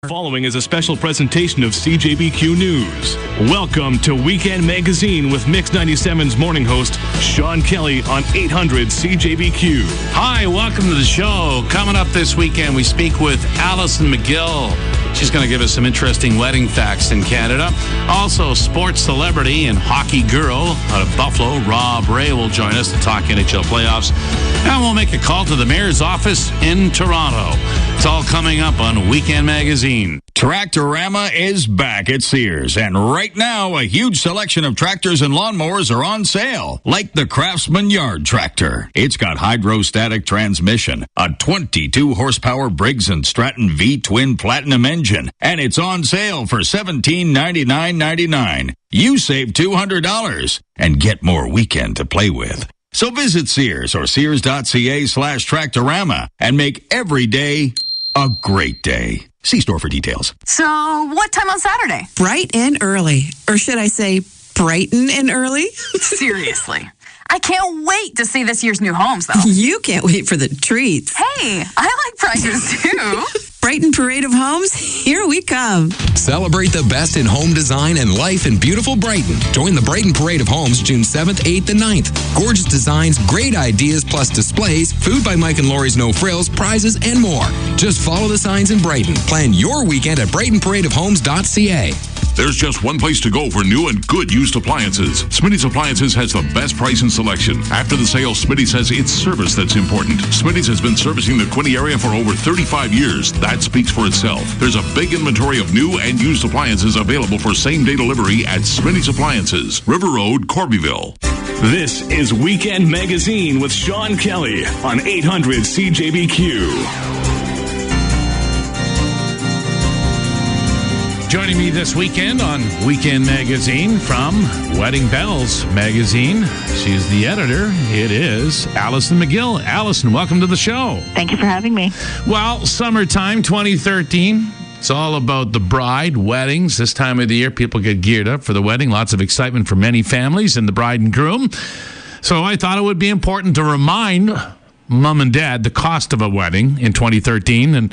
Following is a special presentation of CJBQ News. Welcome to Weekend Magazine with Mix 97's morning host, Sean Kelly on 800 CJBQ. Hi, welcome to the show. Coming up this weekend, we speak with Alison McGill. She's going to give us some interesting wedding facts in Canada. Also, sports celebrity and hockey girl out of Buffalo, Rob Ray, will join us to talk NHL playoffs. And we'll make a call to the mayor's office in Toronto. It's all coming up on Weekend Magazine. Tractorama is back at Sears, and right now a huge selection of tractors and lawnmowers are on sale, like the Craftsman Yard Tractor. It's got hydrostatic transmission, a 22-horsepower Briggs & Stratton V-twin Platinum engine, and it's on sale for $1799.99. You save $200 and get more weekend to play with. So visit Sears or sears.ca/Tractorama and make every day a great day. See store for details. So, what time on Saturday? Bright and early. Or should I say, brighten and early? Seriously. I can't wait to see this year's new homes, though. You can't wait for the treats. Hey, I like prices, too. Brighton Parade of Homes, here we come. Celebrate the best in home design and life in beautiful Brighton. Join the Brighton Parade of Homes June 7th, 8th, and 9th. Gorgeous designs, great ideas, plus displays, food by Mike and Lori's No Frills, prizes, and more. Just follow the signs in Brighton. Plan your weekend at BrightonParadeOfHomes.ca. There's just one place to go for new and good used appliances. Smitty's Appliances has the best price and selection. After the sale, Smitty says it's service that's important. Smitty's has been servicing the Quinte area for over 35 years. That speaks for itself. There's a big inventory of new and used appliances available for same-day delivery at Smitty's Appliances, River Road, Corbyville. This is Weekend Magazine with Sean Kelly on 800 CJBQ. Joining me this weekend on Weekend Magazine from Wedding Bells Magazine. She's the editor. It is Alison McGill. Alison, welcome to the show. Thank you for having me. Well, summertime 2013. It's all about the bride, weddings. This time of the year, people get geared up for the wedding. Lots of excitement for many families and the bride and groom. So I thought it would be important to remind mom and dad the cost of a wedding in 2013. And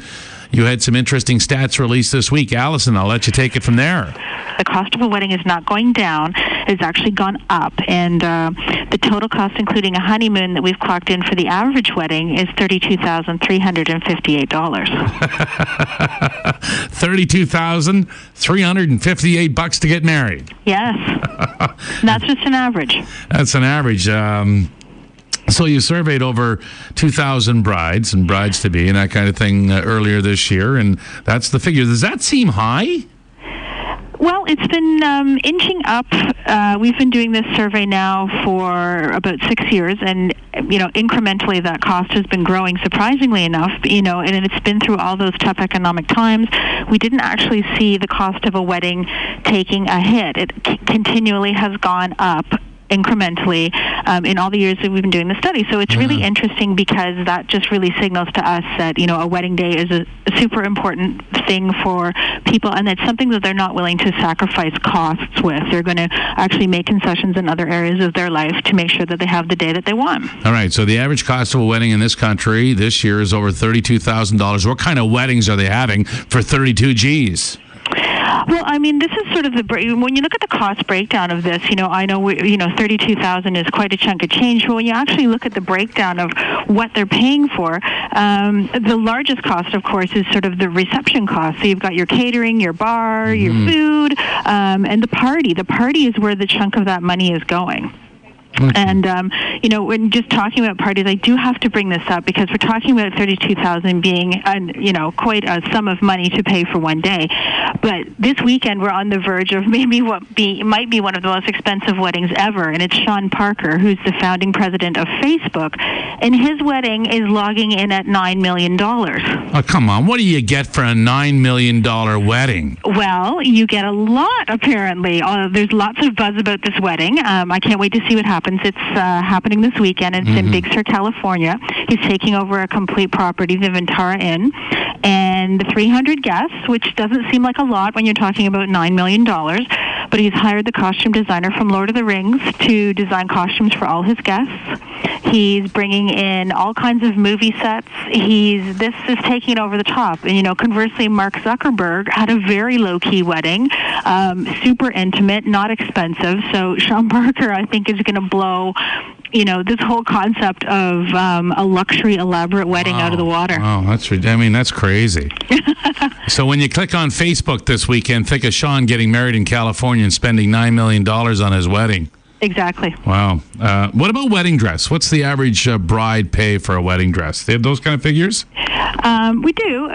you had some interesting stats released this week. Alison, I'll let you take it from there. The cost of a wedding is not going down. It's actually gone up. And the total cost, including a honeymoon that we've clocked in for the average wedding, is $32,358. $32,358 to get married. Yes. That's just an average. That's an average. So you surveyed over 2,000 brides and brides-to-be and that kind of thing earlier this year, and that's the figure. Does that seem high? Well, it's been inching up. We've been doing this survey now for about 6 years, and, incrementally that cost has been growing, surprisingly enough, and it's been through all those tough economic times. We didn't actually see the cost of a wedding taking a hit. It continually has gone up incrementally in all the years that we've been doing the study. So it's really interesting because that just really signals to us that, a wedding day is a super important thing for people, and it's something that they're not willing to sacrifice costs with. They're going to actually make concessions in other areas of their life to make sure that they have the day that they want. All right, so the average cost of a wedding in this country this year is over $32,000. What kind of weddings are they having for 32 G's? Well, this is sort of when you look at the cost breakdown of this, I know, $32,000 is quite a chunk of change, but when you actually look at the breakdown of what they're paying for, the largest cost, of course, is sort of the reception cost. So you've got your catering, your bar, your food, and the party. The party is where the chunk of that money is going. And, when just talking about parties, I do have to bring this up because we're talking about $32,000 being, quite a sum of money to pay for one day. But this weekend, we're on the verge of maybe might be one of the most expensive weddings ever. And it's Sean Parker, who's the founding president of Facebook. And his wedding is logging in at $9 million. Oh, come on. What do you get for a $9 million wedding? Well, you get a lot, apparently. There's lots of buzz about this wedding. I can't wait to see what happens. It's happening this weekend. It's in Big Sur, California. He's taking over a complete property, the Ventara Inn, and 300 guests, which doesn't seem like a lot when you're talking about $9 million. But he's hired the costume designer from Lord of the Rings to design costumes for all his guests. He's bringing in all kinds of movie sets. This is taking it over the top. And, conversely, Mark Zuckerberg had a very low-key wedding, super intimate, not expensive. So Sean Parker, I think, is going to blow this whole concept of a luxury elaborate wedding out of the water. Oh, that's crazy. So when you click on Facebook this weekend, think of Sean getting married in California and spending $9 million on his wedding. Exactly. Wow. What about wedding dress? What's the average bride pay for a wedding dress? They have those kind of figures? We do.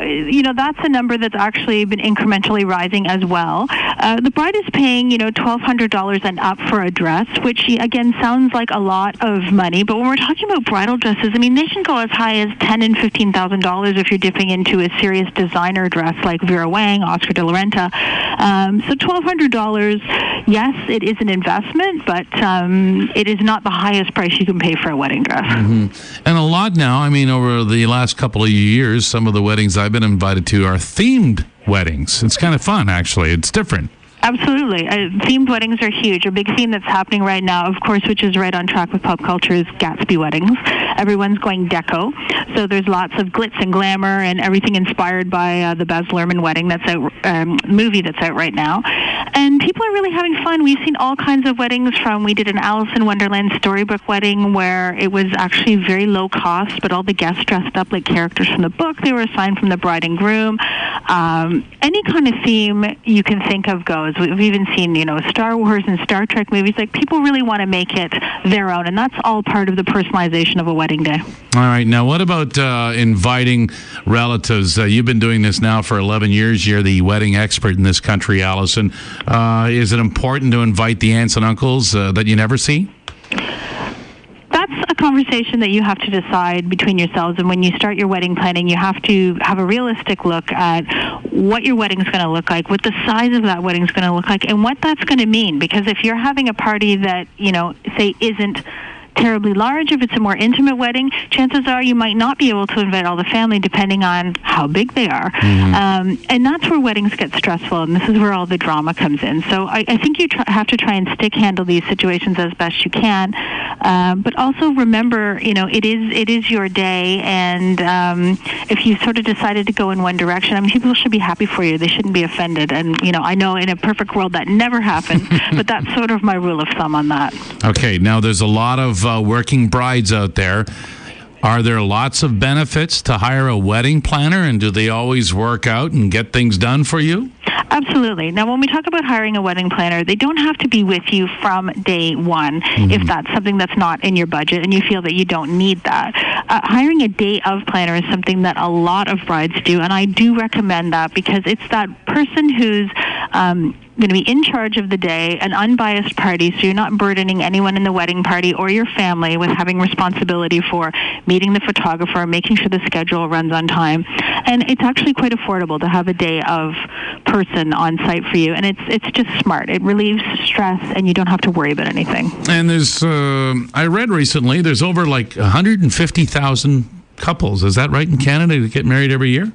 That's a number that's actually been incrementally rising as well. The bride is paying, $1,200 and up for a dress, which, again, sounds like a lot of money. But when we're talking about bridal dresses, they can go as high as $10,000 and $15,000 if you're dipping into a serious designer dress like Vera Wang, Oscar de la Renta. So $1,200, yes, it is an investment, but it is not the highest price you can pay for a wedding dress. Mm-hmm. And a lot now, over the last couple of years, some of the weddings I've been invited to are themed weddings. It's kind of fun, actually. It's different. Absolutely. Themed weddings are huge. A big theme that's happening right now, of course, which is right on track with pop culture, is Gatsby weddings. Everyone's going deco. So there's lots of glitz and glamour and everything inspired by the Baz Luhrmann wedding that's out, movie that's out right now. And people are really having fun. We've seen all kinds of weddings we did an Alice in Wonderland storybook wedding where it was actually very low cost, but all the guests dressed up like characters from the book. They were assigned from the bride and groom. Any kind of theme you can think of goes. We've even seen, Star Wars and Star Trek movies. Like, people really want to make it their own, and that's all part of the personalization of a wedding day. All right. Now, what about inviting relatives? You've been doing this now for 11 years. You're the wedding expert in this country, Alison. Is it important to invite the aunts and uncles that you never see? That's a conversation that you have to decide between yourselves. And when you start your wedding planning, you have to have a realistic look at what your wedding's going to look like, what the size of that wedding's going to look like, and what that's going to mean. Because if you're having a party that, say isn't terribly large, if it's a more intimate wedding, chances are you might not be able to invite all the family depending on how big they are. Mm-hmm. And that's where weddings get stressful, and this is where all the drama comes in. So I think you have to try and stick-handle these situations as best you can. But also remember, it is your day, and if you sort of decided to go in one direction, people should be happy for you. They shouldn't be offended. And, I know in a perfect world that never happens, but that's sort of my rule of thumb on that. Okay, now there's a lot of working brides out there. Are there lots of benefits to hire a wedding planner, and do they always work out and get things done for you? Absolutely. Now, when we talk about hiring a wedding planner, they don't have to be with you from day one if that's something that's not in your budget and you feel that you don't need that. Hiring a day of planner is something that a lot of brides do, and I do recommend that because it's that person who's going to be in charge of the day, an unbiased party, so you're not burdening anyone in the wedding party or your family with having responsibility for meeting the photographer, making sure the schedule runs on time. And it's actually quite affordable to have a day of person on site for you, and it's just smart. It relieves stress, and you don't have to worry about anything. And there's, I read recently, there's over like 150,000 couples. Is that right in Canada that get married every year?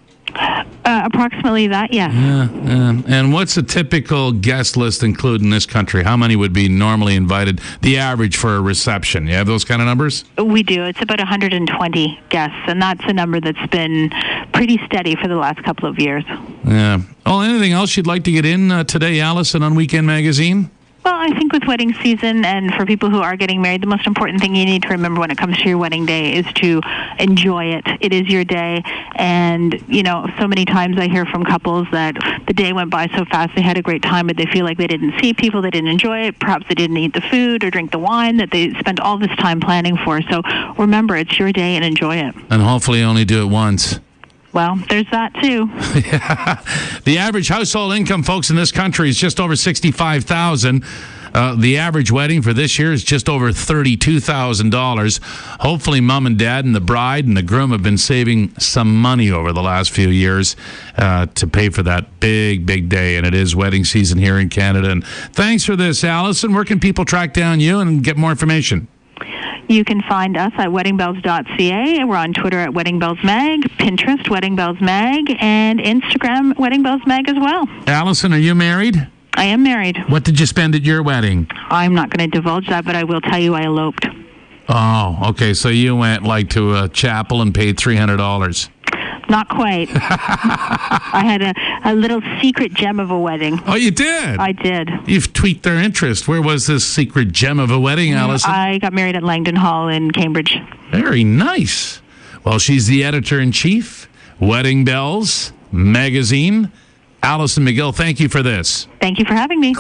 Approximately that, yes. Yeah. And what's a typical guest list include in this country? How many would be normally invited, the average for a reception? You have those kind of numbers? We do. It's about 120 guests, and that's a number that's been pretty steady for the last couple of years. Yeah. Oh, anything else you'd like to get in today, Alison, on Weekend Magazine? Well, I think with wedding season and for people who are getting married, the most important thing you need to remember when it comes to your wedding day is to enjoy it. It is your day. And, so many times I hear from couples that the day went by so fast, they had a great time, but they feel like they didn't see people, they didn't enjoy it, perhaps they didn't eat the food or drink the wine that they spent all this time planning for. So remember, it's your day and enjoy it. And hopefully only do it once. Well, there's that, too. Yeah. The average household income, folks, in this country is just over $65,000. The average wedding for this year is just over $32,000. Hopefully, mom and dad and the bride and the groom have been saving some money over the last few years to pay for that big, big day. And it is wedding season here in Canada. And thanks for this, Alison. Where can people track down you and get more information? You can find us at weddingbells.ca. We're on Twitter at Wedding Bells Mag, Pinterest Wedding Bells Mag, and Instagram Wedding Bells Mag as well. Alison, are you married? I am married. What did you spend at your wedding? I'm not going to divulge that, but I will tell you I eloped. Oh, okay. So you went like to a chapel and paid $300. Not quite. I had a little secret gem of a wedding. Oh, you did? I did. You've tweaked their interest. Where was this secret gem of a wedding, Alison? I got married at Langdon Hall in Cambridge. Very nice. Well, she's the editor-in-chief, Wedding Bells Magazine. Alison McGill, thank you for this. Thank you for having me.